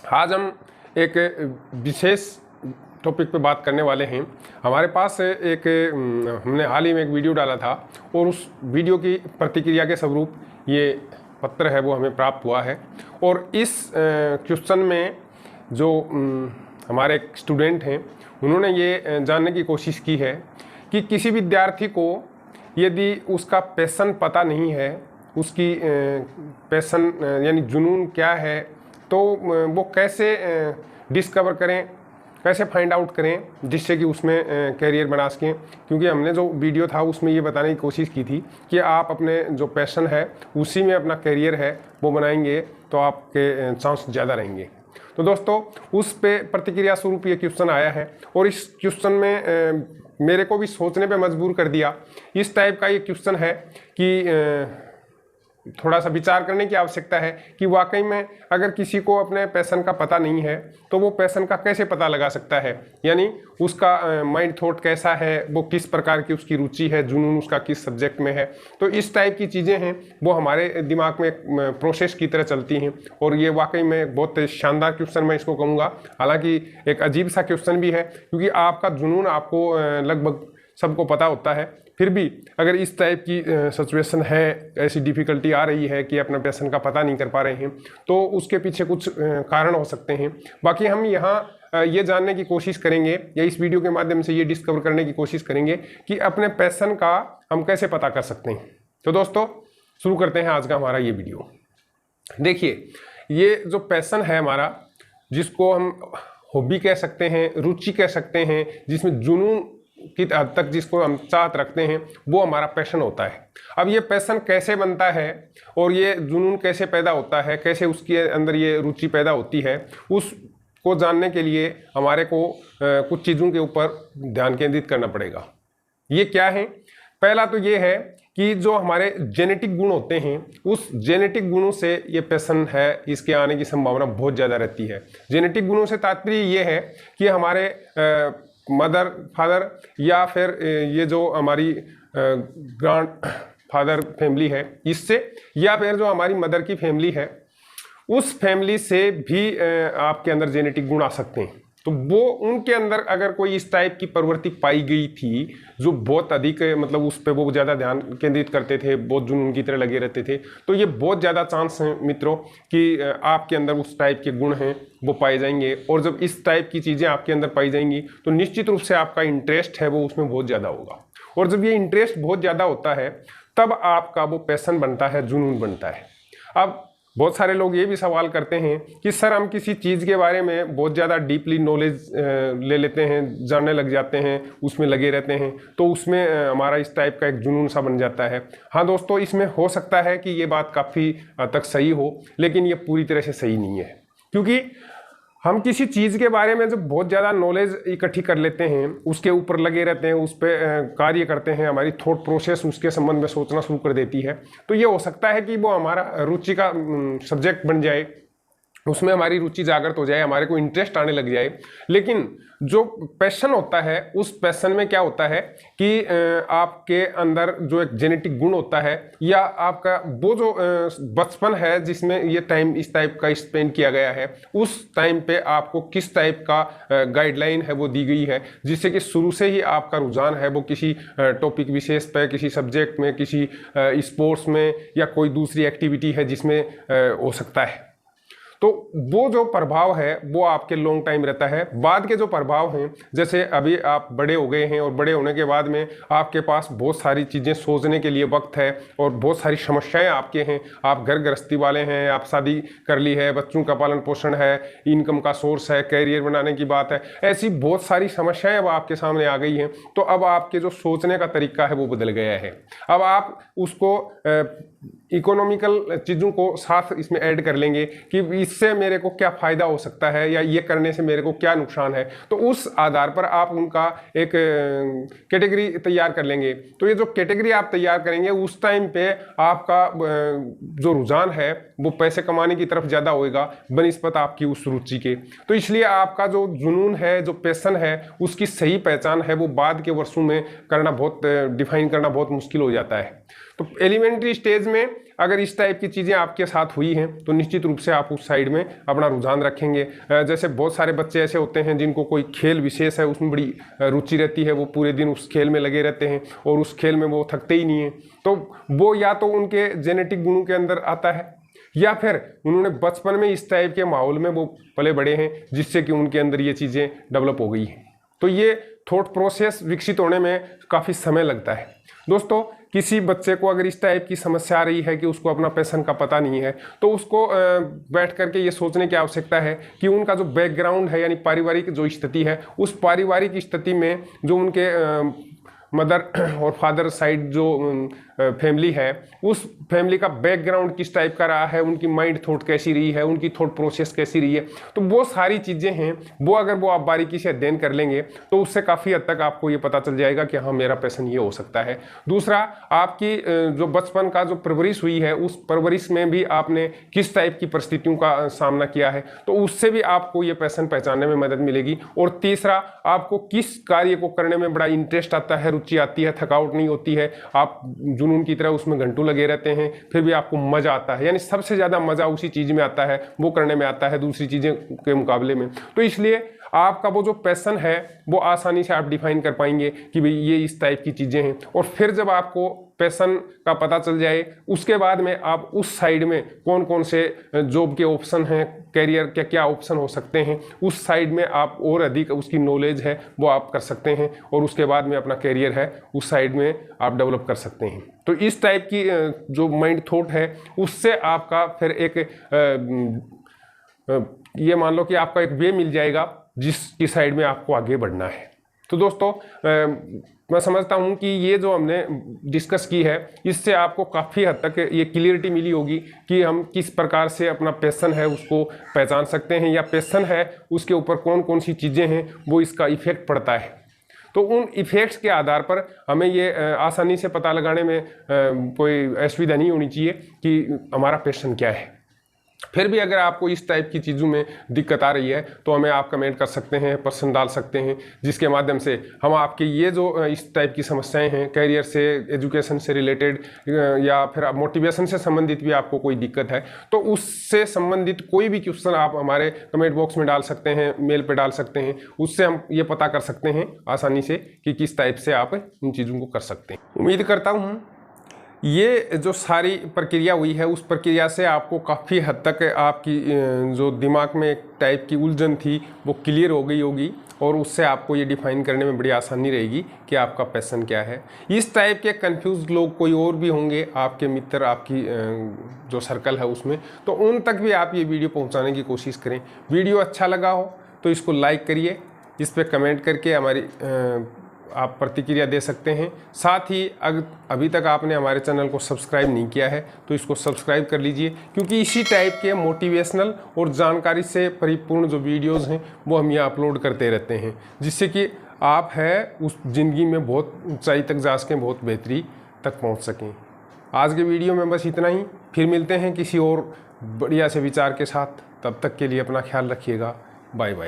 आज हम एक विशेष टॉपिक पे बात करने वाले हैं। हमारे पास हमने हाल ही में एक वीडियो डाला था और उस वीडियो की प्रतिक्रिया के स्वरूप ये पत्र है वो हमें प्राप्त हुआ है। और इस क्वेश्चन में जो हमारे एक स्टूडेंट हैं उन्होंने ये जानने की कोशिश की है कि किसी विद्यार्थी को यदि उसका पैशन पता नहीं है, उसकी पैशन यानी जुनून क्या है, तो वो कैसे डिस्कवर करें, कैसे फाइंड आउट करें जिससे कि उसमें कैरियर बना सकें। क्योंकि हमने जो वीडियो था उसमें ये बताने की कोशिश की थी कि आप अपने जो पैशन है उसी में अपना कैरियर है वो बनाएंगे तो आपके चांस ज़्यादा रहेंगे। तो दोस्तों उस पे प्रतिक्रिया स्वरूप ये क्वेश्चन आया है और इस क्वेश्चन में मेरे को भी सोचने पे मजबूर कर दिया। इस टाइप का ये क्वेश्चन है कि थोड़ा सा विचार करने की आवश्यकता है कि वाकई में अगर किसी को अपने पैशन का पता नहीं है तो वो पैशन का कैसे पता लगा सकता है, यानी उसका माइंड थॉट कैसा है, वो किस प्रकार की उसकी रुचि है, जुनून उसका किस सब्जेक्ट में है। तो इस टाइप की चीज़ें हैं वो हमारे दिमाग में एक प्रोसेस की तरह चलती हैं और ये वाकई में बहुत शानदार क्वेश्चन मैं इसको कहूँगा। हालांकि एक अजीब सा क्वेश्चन भी है क्योंकि आपका जुनून आपको लगभग सबको पता होता है, फिर भी अगर इस टाइप की सिचुएशन है, ऐसी डिफ़िकल्टी आ रही है कि अपने पैशन का पता नहीं कर पा रहे हैं, तो उसके पीछे कुछ कारण हो सकते हैं। बाकी हम यहाँ ये जानने की कोशिश करेंगे या इस वीडियो के माध्यम से ये डिस्कवर करने की कोशिश करेंगे कि अपने पैशन का हम कैसे पता कर सकते हैं। तो दोस्तों शुरू करते हैं आज का हमारा ये वीडियो। देखिए, ये जो पैशन है हमारा, जिसको हम हॉबी कह सकते हैं, रुचि कह सकते हैं, जिसमें जुनून की हद तक जिसको हम चाहत रखते हैं, वो हमारा पैशन होता है। अब ये पैशन कैसे बनता है और ये जुनून कैसे पैदा होता है, कैसे उसके अंदर ये रुचि पैदा होती है, उसको जानने के लिए हमारे को कुछ चीज़ों के ऊपर ध्यान केंद्रित करना पड़ेगा। ये क्या है? पहला तो ये है कि जो हमारे जेनेटिक गुण होते हैं, उस जेनेटिक गुणों से ये पैशन है, इसके आने की संभावना बहुत ज़्यादा रहती है। जेनेटिक गुणों से तात्पर्य ये है कि हमारे मदर फादर या फिर ये जो हमारी ग्रैंड फादर फैमिली है इससे, या फिर जो हमारी मदर की फैमिली है उस फैमिली से भी आपके अंदर जेनेटिक गुण आ सकते हैं। तो वो उनके अंदर अगर कोई इस टाइप की प्रवृत्ति पाई गई थी जो बहुत अधिक मतलब उस पर वो ज़्यादा ध्यान केंद्रित करते थे, बहुत जुनून की तरह लगे रहते थे, तो ये बहुत ज़्यादा चांस हैं मित्रों कि आपके अंदर उस टाइप के गुण हैं वो पाए जाएंगे। और जब इस टाइप की चीज़ें आपके अंदर पाई जाएंगी तो निश्चित रूप से आपका इंटरेस्ट है वो उसमें बहुत ज़्यादा होगा। और जब ये इंटरेस्ट बहुत ज़्यादा होता है तब आपका वो पैशन बनता है, जुनून बनता है। अब बहुत सारे लोग ये भी सवाल करते हैं कि सर हम किसी चीज़ के बारे में बहुत ज़्यादा डीपली नॉलेज ले लेते हैं, जानने लग जाते हैं, उसमें लगे रहते हैं, तो उसमें हमारा इस टाइप का एक जुनून सा बन जाता है। हाँ दोस्तों, इसमें हो सकता है कि ये बात काफ़ी तक सही हो, लेकिन ये पूरी तरह से सही नहीं है। क्योंकि हम किसी चीज़ के बारे में जब बहुत ज़्यादा नॉलेज इकट्ठी कर लेते हैं, उसके ऊपर लगे रहते हैं, उस पर कार्य करते हैं, हमारी थॉट प्रोसेस उसके संबंध में सोचना शुरू कर देती है, तो ये हो सकता है कि वो हमारा रुचि का सब्जेक्ट बन जाए, उसमें हमारी रुचि जागृत हो जाए, हमारे को इंटरेस्ट आने लग जाए। लेकिन जो पैशन होता है उस पैशन में क्या होता है कि आपके अंदर जो एक जेनेटिक गुण होता है या आपका वो जो बचपन है जिसमें ये टाइम इस टाइप का स्पेंड किया गया है, उस टाइम पे आपको किस टाइप का गाइडलाइन है वो दी गई है, जिससे कि शुरू से ही आपका रुझान है वो किसी टॉपिक विशेष पे, किसी सब्जेक्ट में, किसी स्पोर्ट्स में या कोई दूसरी एक्टिविटी है जिसमें हो सकता है। तो वो जो प्रभाव है वो आपके लॉन्ग टाइम रहता है। बाद के जो प्रभाव हैं, जैसे अभी आप बड़े हो गए हैं और बड़े होने के बाद में आपके पास बहुत सारी चीज़ें सोचने के लिए वक्त है और बहुत सारी समस्याएं आपके हैं, आप घर गृहस्थी वाले हैं, आप शादी कर ली है, बच्चों का पालन पोषण है, इनकम का सोर्स है, कैरियर बनाने की बात है, ऐसी बहुत सारी समस्याएं अब आपके सामने आ गई हैं। तो अब आपके जो सोचने का तरीका है वो बदल गया है। अब आप उसको इकोनॉमिकल चीज़ों को साथ इसमें ऐड कर लेंगे कि इससे मेरे को क्या फ़ायदा हो सकता है या ये करने से मेरे को क्या नुकसान है, तो उस आधार पर आप उनका एक कैटेगरी तैयार कर लेंगे। तो ये जो कैटेगरी आप तैयार करेंगे उस टाइम पे आपका जो रुझान है वो पैसे कमाने की तरफ ज़्यादा होएगा बनिस्बत आपकी उस रुचि के। तो इसलिए आपका जो जुनून है, जो पैशन है, उसकी सही पहचान है वो बाद के वर्षों में करना बहुत डिफाइन करना बहुत मुश्किल हो जाता है। तो एलिमेंट्री स्टेज में अगर इस टाइप की चीज़ें आपके साथ हुई हैं तो निश्चित रूप से आप उस साइड में अपना रुझान रखेंगे। जैसे बहुत सारे बच्चे ऐसे होते हैं जिनको कोई खेल विशेष है, उसमें बड़ी रुचि रहती है, वो पूरे दिन उस खेल में लगे रहते हैं और उस खेल में वो थकते ही नहीं हैं। तो वो या तो उनके जेनेटिक गुणों के अंदर आता है या फिर उन्होंने बचपन में इस टाइप के माहौल में वो पले बड़े हैं जिससे कि उनके अंदर ये चीज़ें डेवलप हो गई हैं। तो ये थॉट प्रोसेस विकसित होने में काफ़ी समय लगता है। दोस्तों, किसी बच्चे को अगर इस टाइप की समस्या आ रही है कि उसको अपना पैशन का पता नहीं है, तो उसको बैठ करके ये सोचने की आवश्यकता है कि उनका जो बैकग्राउंड है, यानी पारिवारिक जो स्थिति है, उस पारिवारिक स्थिति में जो उनके मदर और फादर साइड जो फैमिली है, उस फैमिली का बैकग्राउंड किस टाइप का रहा है, उनकी माइंड थॉट कैसी रही है, उनकी थॉट प्रोसेस कैसी रही है। तो वो सारी चीज़ें हैं, वो अगर वो आप बारीकी से अध्ययन कर लेंगे तो उससे काफ़ी हद तक आपको ये पता चल जाएगा कि हाँ, मेरा पैशन ये हो सकता है। दूसरा, आपकी जो बचपन का जो परवरिश हुई है, उस परवरिश में भी आपने किस टाइप की परिस्थितियों का सामना किया है, तो उससे भी आपको ये पैशन पहचानने में मदद मिलेगी। और तीसरा, आपको किस कार्य को करने में बड़ा इंटरेस्ट आता है, रुचि आती है, थकावट नहीं होती है, आप जुनून की तरह उसमें घंटों लगे रहते हैं, फिर भी आपको मजा आता है। यानी सबसे ज़्यादा मजा उसी चीज़ में आता है, वो करने में आता है दूसरी चीज़ें के मुकाबले में। तो इसलिए आपका वो जो पैशन है वो आसानी से आप डिफाइन कर पाएंगे कि भाई ये इस टाइप की चीज़ें हैं। और फिर जब आपको पैशन का पता चल जाए, उसके बाद में आप उस साइड में कौन कौन से जॉब के ऑप्शन हैं, कैरियर क्या क्या ऑप्शन हो सकते हैं, उस साइड में आप और अधिक उसकी नॉलेज है वो आप कर सकते हैं और उसके बाद में अपना कैरियर है उस साइड में आप डेवलप कर सकते हैं। तो इस टाइप की जो माइंड थॉट है, उससे आपका फिर एक ये मान लो कि आपका एक वे मिल जाएगा जिसकी साइड में आपको आगे बढ़ना है। तो दोस्तों, मैं समझता हूँ कि ये जो हमने डिस्कस की है, इससे आपको काफ़ी हद तक ये क्लियरिटी मिली होगी कि हम किस प्रकार से अपना पैशन है उसको पहचान सकते हैं, या पैशन है उसके ऊपर कौन कौन सी चीज़ें हैं वो इसका इफेक्ट पड़ता है। तो उन इफेक्ट्स के आधार पर हमें ये आसानी से पता लगाने में कोई असुविधा नहीं होनी चाहिए कि हमारा पैशन क्या है। फिर भी अगर आपको इस टाइप की चीज़ों में दिक्कत आ रही है तो हमें आप कमेंट कर सकते हैं, प्रश्न डाल सकते हैं, जिसके माध्यम से हम आपके ये जो इस टाइप की समस्याएं हैं, कैरियर से, एजुकेशन से रिलेटेड या फिर मोटिवेशन से संबंधित भी आपको कोई दिक्कत है तो उससे संबंधित कोई भी क्वेश्चन आप हमारे कमेंट बॉक्स में डाल सकते हैं, मेल पर डाल सकते हैं। उससे हम ये पता कर सकते हैं आसानी से कि किस टाइप से आप इन चीज़ों को कर सकते हैं। उम्मीद करता हूँ ये जो सारी प्रक्रिया हुई है उस प्रक्रिया से आपको काफ़ी हद तक आपकी जो दिमाग में एक टाइप की उलझन थी वो क्लियर हो गई होगी और उससे आपको ये डिफाइन करने में बड़ी आसानी रहेगी कि आपका पैशन क्या है। इस टाइप के कंफ्यूज लोग कोई और भी होंगे आपके मित्र, आपकी जो सर्कल है उसमें, तो उन तक भी आप ये वीडियो पहुंचाने की कोशिश करें। वीडियो अच्छा लगा हो तो इसको लाइक करिए, इस पर कमेंट करके हमारी आप प्रतिक्रिया दे सकते हैं। साथ ही अगर अभी तक आपने हमारे चैनल को सब्सक्राइब नहीं किया है तो इसको सब्सक्राइब कर लीजिए, क्योंकि इसी टाइप के मोटिवेशनल और जानकारी से परिपूर्ण जो वीडियोस हैं वो हम यहाँ अपलोड करते रहते हैं, जिससे कि आप है उस ज़िंदगी में बहुत ऊंचाई तक जा सकें, बहुत बेहतरी तक पहुँच सकें। आज के वीडियो में बस इतना ही, फिर मिलते हैं किसी और बढ़िया से विचार के साथ। तब तक के लिए अपना ख्याल रखिएगा। Bye bye.